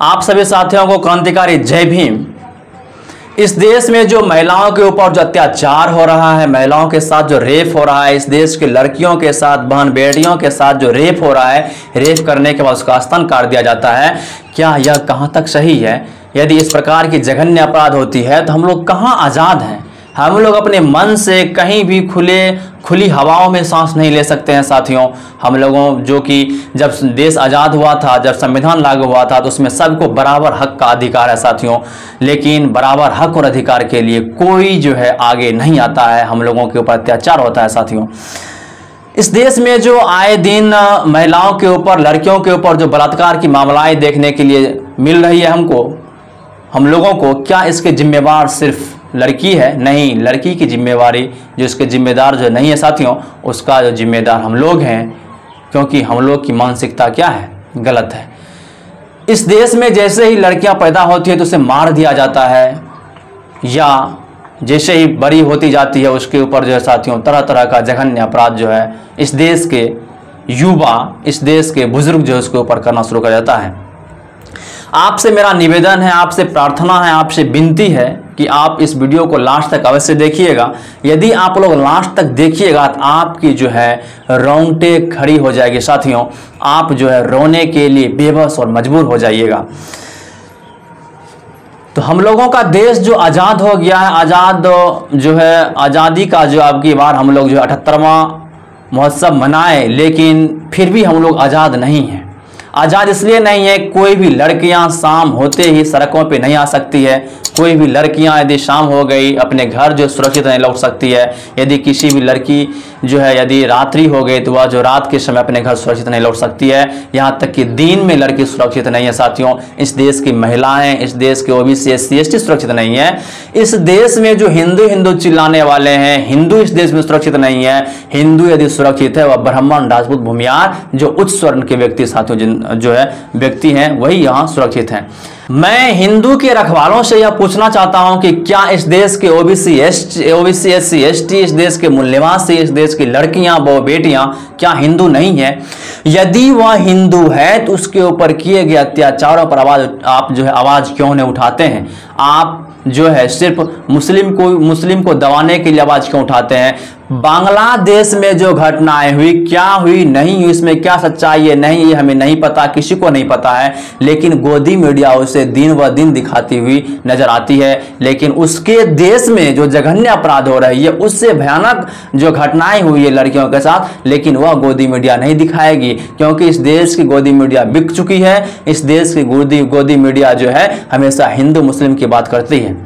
आप सभी साथियों को क्रांतिकारी जय भीम। इस देश में जो महिलाओं के ऊपर जो अत्याचार हो रहा है, महिलाओं के साथ जो रेप हो रहा है, इस देश की लड़कियों के साथ, बहन बेटियों के साथ जो रेप हो रहा है, रेप करने के बाद उसका स्तन काट दिया जाता है, क्या यह कहाँ तक सही है? यदि इस प्रकार की जघन्य अपराध होती है तो हम लोग कहाँ आज़ाद हैं? हम लोग अपने मन से कहीं भी खुली हवाओं में सांस नहीं ले सकते हैं साथियों। हम लोगों जो कि जब देश आज़ाद हुआ था, जब संविधान लागू हुआ था, तो उसमें सबको बराबर हक का अधिकार है साथियों। लेकिन बराबर हक और अधिकार के लिए कोई जो है आगे नहीं आता है, हम लोगों के ऊपर अत्याचार होता है साथियों। इस देश में जो आए दिन महिलाओं के ऊपर, लड़कियों के ऊपर जो बलात्कार की मामलाएं देखने के लिए मिल रही है हम लोगों को, क्या इसके जिम्मेवार सिर्फ लड़की है? नहीं, लड़की की जिम्मेवारी जो इसके जिम्मेदार जो नहीं है साथियों, उसका जो जिम्मेदार हम लोग हैं, क्योंकि हम लोग की मानसिकता क्या है? गलत है। इस देश में जैसे ही लड़कियां पैदा होती है तो उसे मार दिया जाता है, या जैसे ही बड़ी होती जाती है उसके ऊपर जो है साथियों तरह तरह का जघन्य अपराध जो है इस देश के युवा, इस देश के बुजुर्ग जो है उसके ऊपर करना शुरू कर जाता है। आपसे मेरा निवेदन है, आपसे प्रार्थना है, आपसे विनती है कि आप इस वीडियो को लास्ट तक अवश्य देखिएगा। यदि आप लोग लास्ट तक देखिएगा तो आपकी जो है रोंगटे खड़ी हो जाएगी साथियों, आप जो है रोने के लिए बेबस और मजबूर हो जाइएगा। तो हम लोगों का देश जो आज़ाद हो गया है, जो है आज़ादी का जो आपकी बार हम लोग जो 78वां महोत्सव मनाए, लेकिन फिर भी हम लोग आज़ाद नहीं हैं। आज़ाद इसलिए नहीं है, कोई भी लड़कियां शाम होते ही सड़कों पे नहीं आ सकती है। कोई भी लड़कियां यदि शाम हो गई अपने घर जो सुरक्षित नहीं लौट सकती है। यदि किसी भी लड़की जो है यदि रात्रि हो गई तो वह जो रात के समय अपने घर सुरक्षित नहीं लौट सकती है। यहाँ तक कि दिन में लड़की सुरक्षित नहीं है साथियों। इस देश की महिलाएं, इस देश के ओबीसी SC ST सुरक्षित नहीं है। इस देश में जो हिंदू चिल्लाने वाले हैं, हिंदू इस देश में सुरक्षित नहीं है। हिंदू यदि सुरक्षित है वह ब्राह्मण, राजपूत, भूमियार जो उच्च स्वर्ण के व्यक्ति साथियों जो है व्यक्ति हैं वही यहाँ सुरक्षित हैं। मैं हिंदू के रखवालों से यह पूछना चाहता हूं कि क्या इस देश के ओबीसी SC ST, इस देश के मूल निवासी, इस देश की लड़कियां, वो बेटियां क्या हिंदू नहीं है? यदि वह हिंदू है तो उसके ऊपर किए गए अत्याचारों पर आप जो है आवाज क्यों नहीं उठाते हैं? आप जो है सिर्फ मुस्लिम को दबाने के लिए आवाज क्यों उठाते हैं? बांग्लादेश में जो घटनाएं हुई, क्या हुई, नहीं हुई, इसमें क्या सच्चाई है, नहीं, ये हमें नहीं पता, किसी को नहीं पता है। लेकिन गोदी मीडिया उसे दिन व दिन दिखाती हुई नजर आती है। लेकिन उसके देश में जो जघन्य अपराध हो रही है, उससे भयानक जो घटनाएं हुई है लड़कियों के साथ, लेकिन वह गोदी मीडिया नहीं दिखाएगी, क्योंकि इस देश की गोदी मीडिया बिक चुकी है। इस देश की गोदी मीडिया जो है हमेशा हिंदू मुस्लिम की बात करती है।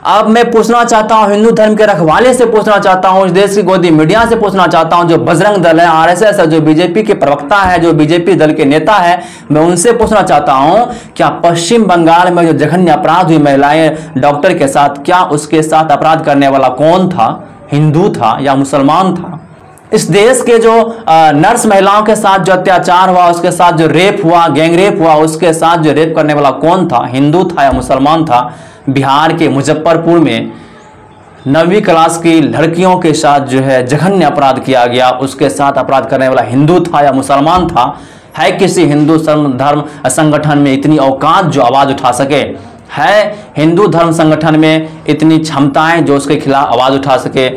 अब मैं पूछना चाहता हूं, हिंदू धर्म के रखवाले से पूछना चाहता हूं, इस देश की गोदी मीडिया से पूछना चाहता हूं, जो बजरंग दल है, RSS है, जो बीजेपी के प्रवक्ता है, जो बीजेपी दल के नेता है, मैं उनसे पूछना चाहता हूं, क्या पश्चिम बंगाल में जो जघन्य अपराध हुई महिलाएं डॉक्टर के साथ, क्या उसके साथ अपराध करने वाला कौन था? हिंदू था या मुसलमान था? इस देश के जो नर्स महिलाओं के साथ जो अत्याचार हुआ, उसके साथ जो रेप हुआ, गैंग रेप हुआ, उसके साथ जो रेप करने वाला कौन था? हिंदू था या मुसलमान था? बिहार के मुजफ्फरपुर में 9वीं क्लास की लड़कियों के साथ जो है जघन्य अपराध किया गया, उसके साथ अपराध करने वाला हिंदू था या मुसलमान था? है किसी हिंदू धर्म संगठन में इतनी औकात जो आवाज उठा सके? है हिंदू धर्म संगठन में इतनी क्षमताएं जो उसके खिलाफ आवाज उठा सके?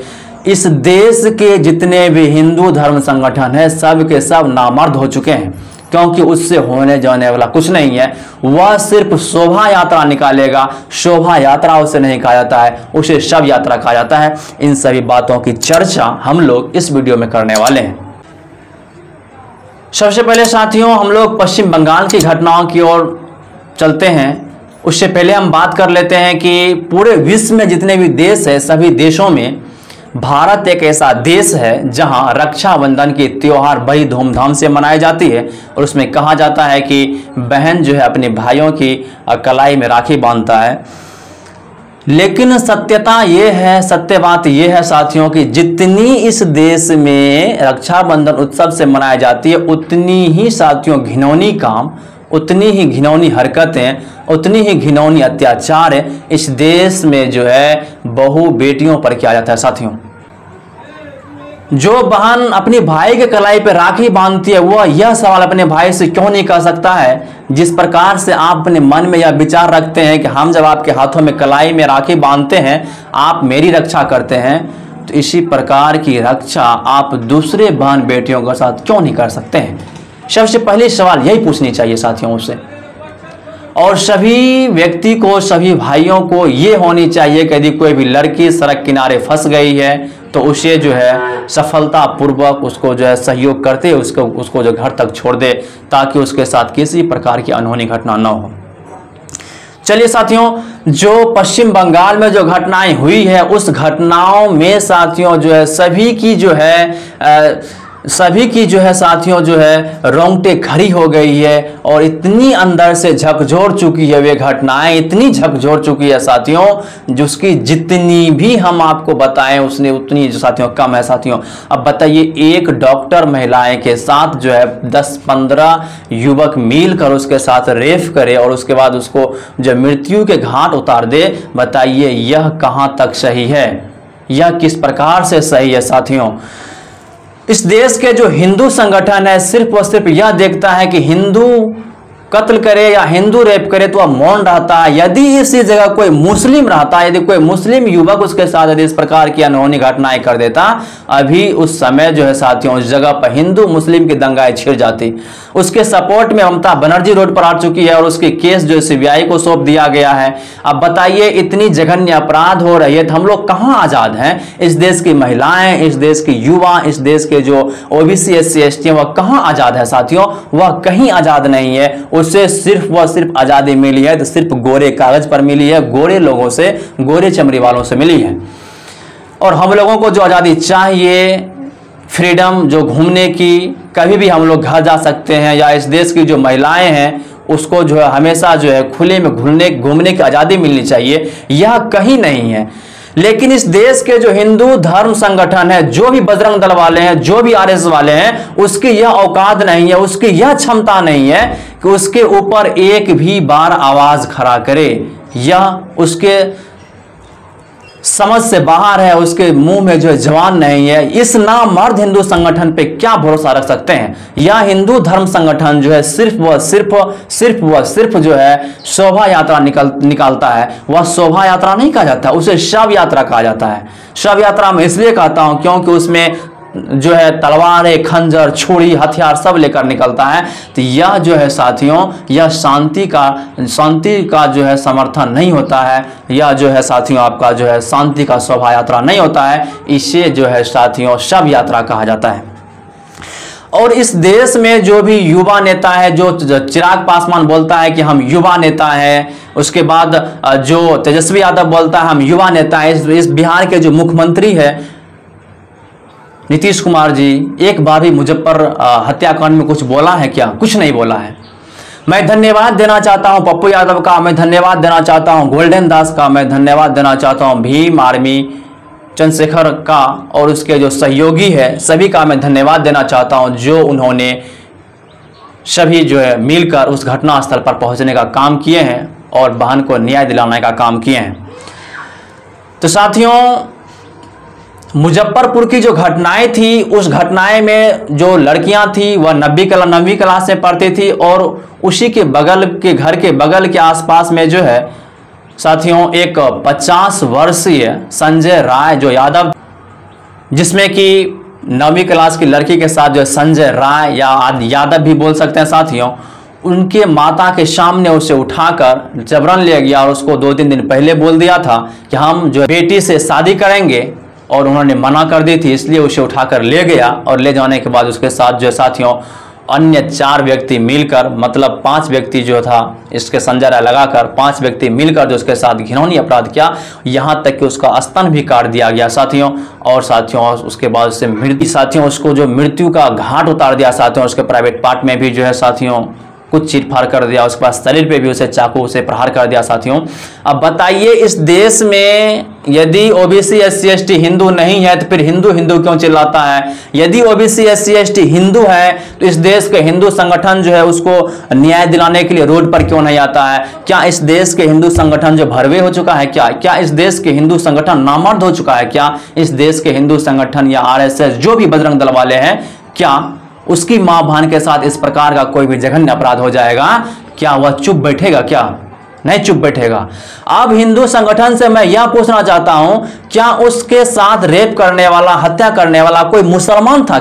इस देश के जितने भी हिंदू धर्म संगठन है, सब के सब नामर्द हो चुके हैं, क्योंकि उससे होने जाने वाला कुछ नहीं है। वह सिर्फ शोभा यात्रा निकालेगा। शोभा यात्रा उसे नहीं कहा जाता है, उसे शव यात्रा कहा जाता है। इन सभी बातों की चर्चा हम लोग इस वीडियो में करने वाले हैं। सबसे पहले साथियों हम लोग पश्चिम बंगाल की घटनाओं की ओर चलते हैं। उससे पहले हम बात कर लेते हैं कि पूरे विश्व में जितने भी देश है, सभी देशों में भारत एक ऐसा देश है जहां रक्षाबंधन की त्योहार बड़ी धूमधाम से मनाई जाती है। और उसमें कहा जाता है कि बहन जो है अपने भाइयों की कलाई में राखी बांधता है। लेकिन सत्य बात यह है साथियों कि जितनी इस देश में रक्षाबंधन उत्सव से मनाई जाती है, उतनी ही साथियों घिनौनी काम, उतनी ही घिनौनी हरकतें, उतनी ही घिनौनी अत्याचार इस देश में जो है बहू बेटियों पर किया जाता है साथियों। जो बहन अपनी भाई के कलाई पे राखी बांधती है वह यह सवाल अपने भाई से क्यों नहीं कर सकता है? जिस प्रकार से आप अपने मन में यह विचार रखते हैं कि हम जब आपके हाथों में कलाई में राखी बांधते हैं आप मेरी रक्षा करते हैं, तो इसी प्रकार की रक्षा आप दूसरे बहन बेटियों के साथ क्यों नहीं कर सकते हैं? सबसे पहले सवाल यही पूछनी चाहिए साथियों से। और सभी व्यक्ति को, सभी भाइयों को ये होनी चाहिए कि यदि कोई भी लड़की सड़क किनारे फंस गई है तो उसे जो है सफलतापूर्वक उसको जो है सहयोग करते उसको जो घर तक छोड़ दे, ताकि उसके साथ किसी प्रकार की अनहोनी घटना न हो। चलिए साथियों, जो पश्चिम बंगाल में जो घटनाएं हुई है उस घटनाओं में साथियों जो है सभी की जो है साथियों जो है रोंगटे खड़ी हो गई है और इतनी अंदर से झकझोर चुकी है, वे घटनाएं इतनी झकझोर चुकी है साथियों, जिसकी जितनी भी हम आपको बताएं उसने उतनी जो साथियों कम है साथियों। अब बताइए, एक डॉक्टर महिलाएं के साथ जो है 10-15 युवक मिलकर उसके साथ रेप करे और उसके बाद उसको जो मृत्यु के घाट उतार दे, बताइए यह कहां तक सही है? यह किस प्रकार से सही है साथियों? इस देश के जो हिंदू संगठन है सिर्फ और सिर्फ यह देखता है कि हिंदू कत्ल करे या हिंदू रेप करे तो वह मौन रहता है। यदि इसी जगह कोई मुस्लिम रहता, यदि कोई मुस्लिम युवक उसके साथ यदि इस प्रकार की अनहोनी घटनाएं कर देता, अभी उस समय जो है साथियों उस जगह पर हिंदू मुस्लिम की दंगाएं छिड़ जाती। उसके सपोर्ट में ममता बनर्जी रोड पर आ चुकी है और उसके केस जो सीबीआई को सौंप दिया गया है। अब बताइए, इतनी जघन्य अपराध हो रही है तो हम लोग कहां आजाद हैं? इस देश की महिलाएं, इस देश के युवा, इस देश के जो ओबीसी SC ST वह कहां आजाद है साथियों? वह कहीं आजाद नहीं है। उसे सिर्फ व सिर्फ आजादी मिली है तो सिर्फ गोरे कागज पर मिली है, गोरे लोगों से, गोरे चमड़ी वालों से मिली है। और हम लोगों को जो आजादी चाहिए, फ्रीडम जो घूमने की, कभी भी हम लोग घर जा सकते हैं, या इस देश की जो महिलाएं हैं उसको जो है हमेशा जो है खुले में घूमने की आजादी मिलनी चाहिए, यह कहीं नहीं है। लेकिन इस देश के जो हिंदू धर्म संगठन है, जो भी बजरंग दल वाले हैं, जो भी RS वाले हैं, उसकी यह औकात नहीं है, उसकी यह क्षमता नहीं है कि उसके ऊपर एक भी बार आवाज खड़ा करे। यह उसके समझ से बाहर है, उसके मुंह में जो जवान नहीं है। इस नामर्द हिंदू संगठन पे क्या भरोसा रख सकते हैं? यह हिंदू धर्म संगठन जो है सिर्फ व सिर्फ जो है शोभा यात्रा निकालता है। वह शोभा यात्रा नहीं कहा जाता, उसे शव यात्रा कहा जाता है। शव यात्रा में इसलिए कहता हूं क्योंकि उसमें जो है तलवारें, खंजर, छुरी, हथियार सब लेकर निकलता है। तो यह जो है साथियों, यह शांति का जो है समर्थन नहीं होता है। यह जो है साथियों आपका जो है शांति का शोभा यात्रा नहीं होता है। इसे जो है साथियों शव यात्रा कहा जाता है। और इस देश में जो भी युवा नेता है, जो चिराग पासवान बोलता है कि हम युवा नेता हैं, उसके बाद जो तेजस्वी यादव बोलता है हम युवा नेता हैं, इस बिहार के जो मुख्यमंत्री है नीतीश कुमार जी, एक बार भी मुजफ्फर हत्याकांड में कुछ बोला है क्या? कुछ नहीं बोला है। मैं धन्यवाद देना चाहता हूं पप्पू यादव का, मैं धन्यवाद देना चाहता हूं गोल्डन दास का, मैं धन्यवाद देना चाहता हूं भीम आर्मी चंद्रशेखर का और उसके जो सहयोगी है सभी का मैं धन्यवाद देना चाहता हूं, जो उन्होंने सभी जो है मिलकर उस घटना स्थल पर पहुंचने का काम किए हैं और बहन को न्याय दिलाने का काम किए हैं। तो साथियों, मुजफ्फरपुर की जो घटनाएं थी, उस घटनाएं में जो लड़कियां थी वह 9वीं क्लास में पढ़ती थी और उसी के बगल के घर के बगल के आसपास में जो है साथियों एक 50 वर्षीय संजय राय जो यादव, जिसमें कि 9वीं क्लास की लड़की के साथ जो संजय राय या यादव भी बोल सकते हैं साथियों, उनके माता के सामने उसे उठाकर जबरन ले गया और उसको 2-3 दिन पहले बोल दिया था कि हम जो बेटी से शादी करेंगे, और उन्होंने मना कर दी थी, इसलिए उसे उठाकर ले गया। और ले जाने के बाद उसके साथ जो साथियों अन्य 4 व्यक्ति मिलकर, मतलब 5 व्यक्ति जो था इसके संजय राय लगाकर 5 व्यक्ति मिलकर जो उसके साथ घिनौनी अपराध किया, यहाँ तक कि उसका स्तन भी काट दिया गया साथियों। और साथियों उसके बाद उससे उसको जो मृत्यु का घाट उतार दिया साथियों, उसके प्राइवेट पार्ट में भी जो है साथियों कुछ चीर-फाड़ कर दिया, उसके बाद शरीर पे भी उसे चाकू से प्रहार कर दिया साथियों। अब बताइए इस देश में यदि ओबीसी एससी एसटी हिंदू नहीं है तो फिर हिंदू हिंदू क्यों चिल्लाता है? यदि ओबीसी एससी एसटी हिंदू है तो इस देश के हिंदू संगठन जो है उसको न्याय दिलाने के लिए रोड पर क्यों नहीं आता है? क्या इस देश के हिंदू संगठन जो भरवे हो चुका है क्या इस देश के हिंदू संगठन नामर्द हो चुका है क्या? इस देश के हिंदू संगठन या आरएसएस जो भी बजरंग दल वाले हैं, क्या उसकी मां बहन के साथ इस प्रकार का कोई भी जघन्य अपराध हो जाएगा, क्या वह चुप बैठेगा? क्या नहीं चुप बैठेगा। अब हिंदू संगठन से मैं यह पूछना चाहता हूं, क्या उसके साथ रेप करने वाला, हत्या करने वाला कोई मुसलमान था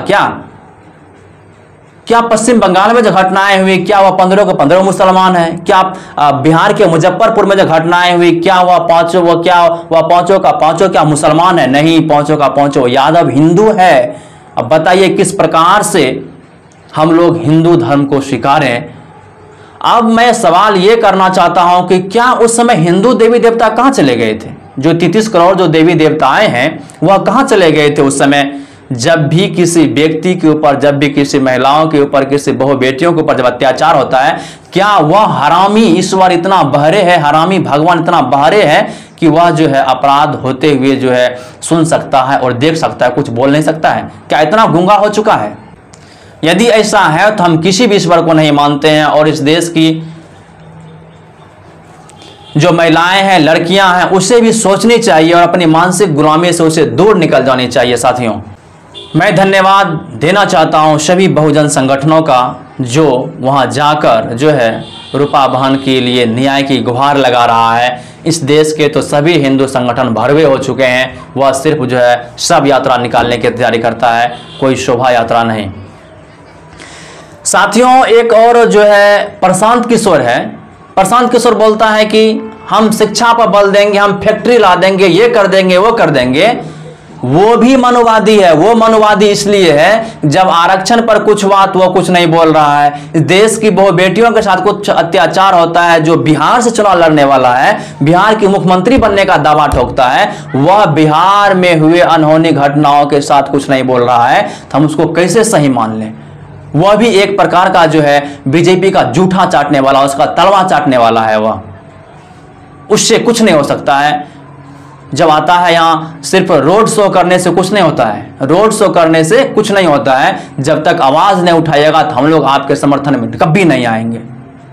क्या पश्चिम बंगाल में जो घटनाएं हुई क्या वह 15 के 15 मुसलमान है? क्या बिहार के मुजफ्फरपुर में जो घटनाएं हुई क्या वह पांचों का पांचों क्या मुसलमान है? नहीं, पांचों का पांचों यादव हिंदू है। अब बताइए किस प्रकार से हम लोग हिंदू धर्म को स्वीकारें। अब मैं सवाल यह करना चाहता हूं कि क्या उस समय हिंदू देवी देवता कहां चले गए थे? जो 33 करोड़ जो देवी देवताएं हैं वह कहां चले गए थे उस समय? जब भी किसी व्यक्ति के ऊपर, जब भी किसी महिलाओं के ऊपर, किसी बहु बेटियों के ऊपर जब अत्याचार होता है, क्या वह हरामी ईश्वर इतना बहरे है, हरामी भगवान इतना बहरे है कि वह जो है अपराध होते हुए जो है सुन सकता है और देख सकता है, कुछ बोल नहीं सकता है? क्या इतना गूंगा हो चुका है? यदि ऐसा है तो हम किसी भी ईश्वर को नहीं मानते हैं और इस देश की जो महिलाएं हैं, लड़कियां हैं, उसे भी सोचनी चाहिए और अपनी मानसिक गुलामी से उसे दूर निकल जानी चाहिए। साथियों, मैं धन्यवाद देना चाहता हूं सभी बहुजन संगठनों का जो वहां जाकर जो है रूपा बहन के लिए न्याय की गुहार लगा रहा है। इस देश के तो सभी हिंदू संगठन भरवे हो चुके हैं, वह सिर्फ जो है शव यात्रा निकालने की तैयारी करता है, कोई शोभा यात्रा नहीं। साथियों, एक और जो है प्रशांत किशोर है। प्रशांत किशोर बोलता है कि हम शिक्षा पर बल देंगे, हम फैक्ट्री ला देंगे, ये कर देंगे, वो कर देंगे। वो भी मनुवादी है। वो मनुवादी इसलिए है जब आरक्षण पर कुछ हुआ तो वो कुछ नहीं बोल रहा है। इस देश की बहु बेटियों के साथ कुछ अत्याचार होता है, जो बिहार से चुनाव लड़ने वाला है, बिहार की मुख्यमंत्री बनने का दावा ठोकता है, वह बिहार में हुए अनहोनी घटनाओं के साथ कुछ नहीं बोल रहा है, तो हम उसको कैसे सही मान लें? वह भी एक प्रकार का जो है बीजेपी का जूठा चाटने वाला, उसका तलवा चाटने वाला है। वह उससे कुछ नहीं हो सकता है। जब आता है यहाँ सिर्फ रोड शो करने से कुछ नहीं होता है, रोड शो करने से कुछ नहीं होता है। जब तक आवाज नहीं उठाइएगा तो हम लोग आपके समर्थन में कभी नहीं आएंगे।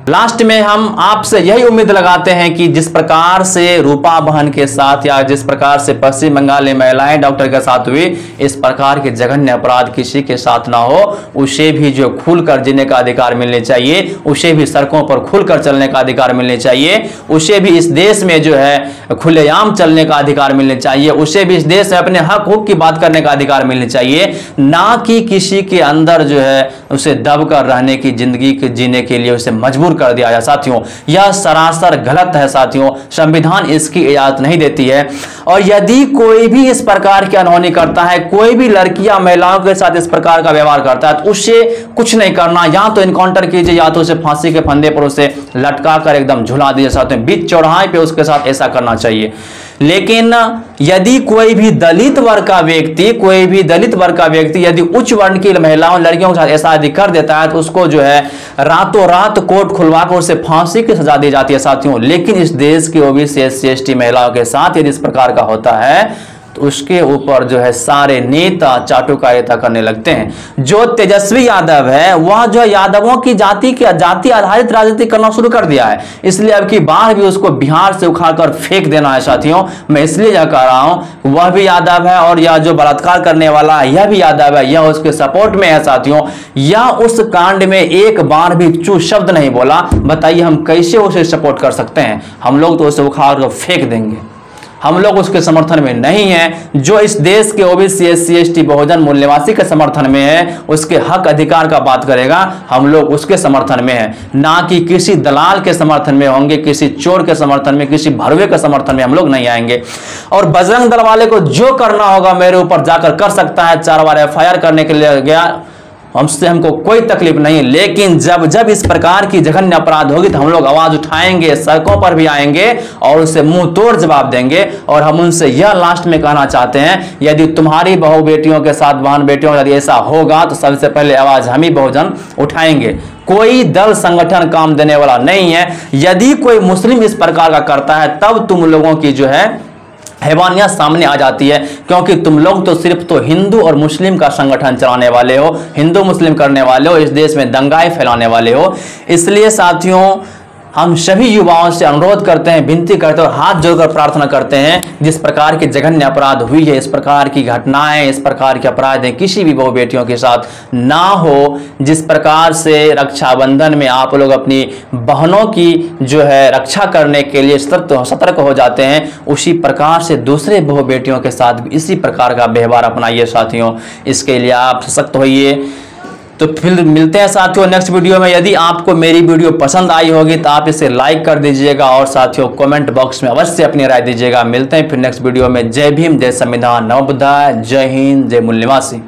लास्ट में हम आपसे यही उम्मीद लगाते हैं कि जिस प्रकार से रूपा बहन के साथ या जिस प्रकार से पश्चिम बंगाल में महिलाएं डॉक्टर के साथ हुई, इस प्रकार के जघन्य अपराध किसी के साथ ना हो। उसे भी जो खुलकर जीने का अधिकार मिलने चाहिए, उसे भी सड़कों पर खुलकर चलने का अधिकार मिलने चाहिए, उसे भी इस देश में जो है खुलेआम चलने का अधिकार मिलने चाहिए, उसे भी इस देश में अपने हक हुक की बात करने का अधिकार मिलने चाहिए, ना कि किसी के अंदर जो है उसे दब कर रहने की, जिंदगी के जीने के लिए उसे मजबूर कर दिया जाए। साथियों, यह सरासर गलत है। साथियों, संविधान इसकी इजाजत नहीं देती है। और यदि कोई भी इस प्रकार की अनहोनी करता है, कोई भी लड़की या महिलाओं के साथ इस प्रकार का व्यवहार करता है, तो उससे कुछ नहीं करना, या तो इनकाउंटर कीजिए या तो उसे फांसी के फंदे पर उसे लटका कर एकदम झुला दीजिए। साथियों, बीच चौराहे पे उसके साथ ऐसा करना चाहिए। लेकिन यदि कोई भी दलित वर्ग का व्यक्ति यदि उच्च वर्ण की महिलाओं, लड़कियों के साथ ऐसा यदि कर देता है तो उसको जो है रातों रात कोर्ट खुलवाकर उसे फांसी की सजा दी जाती है। साथियों, लेकिन इस देश की ओबीसी एससी एसटी महिलाओं के साथ यदि इस प्रकार का होता है तो उसके ऊपर जो है सारे नेता चाटुकारिता करने लगते हैं। जो तेजस्वी यादव है वह जो यादवों की जाति आधारित राजनीति करना शुरू कर दिया है, इसलिए अब की बार भी उसको बिहार से उखाड़कर फेंक देना है। साथियों, मैं इसलिए यह कह रहा हूं, वह भी यादव है और यह जो बलात्कार करने वाला है यह भी यादव है, यह उसके सपोर्ट में है। साथियों, यह उस कांड में एक बार भी चू शब्द नहीं बोला। बताइए हम कैसे उसे सपोर्ट कर सकते हैं? हम लोग तो उसे उखाड़ कर फेंक देंगे। हम लोग उसके समर्थन में नहीं हैं। जो इस देश के ओबीसी एससी एसटी बहुजन मूल निवासी के समर्थन में है, उसके हक अधिकार का बात करेगा, हम लोग उसके समर्थन में हैं, ना कि किसी दलाल के समर्थन में होंगे, किसी चोर के समर्थन में, किसी भरवे के समर्थन में हम लोग नहीं आएंगे। और बजरंग दल वाले को जो करना होगा मेरे ऊपर जाकर कर सकता है। 4 बार FIR करने के लिए गया, हमको कोई तकलीफ नहीं, लेकिन जब जब इस प्रकार की जघन्य अपराध होगी तो हम लोग आवाज उठाएंगे, सड़कों पर भी आएंगे और उसे मुंह तोड़ जवाब देंगे। और हम उनसे यह लास्ट में कहना चाहते हैं, यदि तुम्हारी बहू बेटियों के साथ, बहन बेटियों यदि ऐसा होगा तो सबसे पहले आवाज हम ही बहुजन उठाएंगे। कोई दल संगठन काम देने वाला नहीं है। यदि कोई मुस्लिम इस प्रकार का करता है तब तुम लोगों की जो है हैवानियत सामने आ जाती है, क्योंकि तुम लोग तो सिर्फ तो हिंदू और मुस्लिम का संगठन चलाने वाले हो, हिंदू मुस्लिम करने वाले हो, इस देश में दंगाई फैलाने वाले हो। इसलिए साथियों, हम सभी युवाओं से अनुरोध करते हैं, विनती करते हैं और हाथ जोड़कर प्रार्थना करते हैं, जिस प्रकार की जघन्य अपराध हुई है, इस प्रकार की घटनाएं, इस प्रकार के अपराध किसी भी बहु बेटियों के साथ ना हो। जिस प्रकार से रक्षाबंधन में आप लोग अपनी बहनों की जो है रक्षा करने के लिए सतर्क हो जाते हैं, उसी प्रकार से दूसरे बहु बेटियों के साथ भी इसी प्रकार का व्यवहार अपनाइए साथियों। इसके लिए आप सशक्त होइए। तो फिर मिलते हैं साथियों नेक्स्ट वीडियो में। यदि आपको मेरी वीडियो पसंद आई होगी तो आप इसे लाइक कर दीजिएगा और साथियों कमेंट बॉक्स में अवश्य अपनी राय दीजिएगा। मिलते हैं फिर नेक्स्ट वीडियो में। जय भीम, जय संविधान, नमो बुद्धाय, जय हिंद, जय मूल निवासी।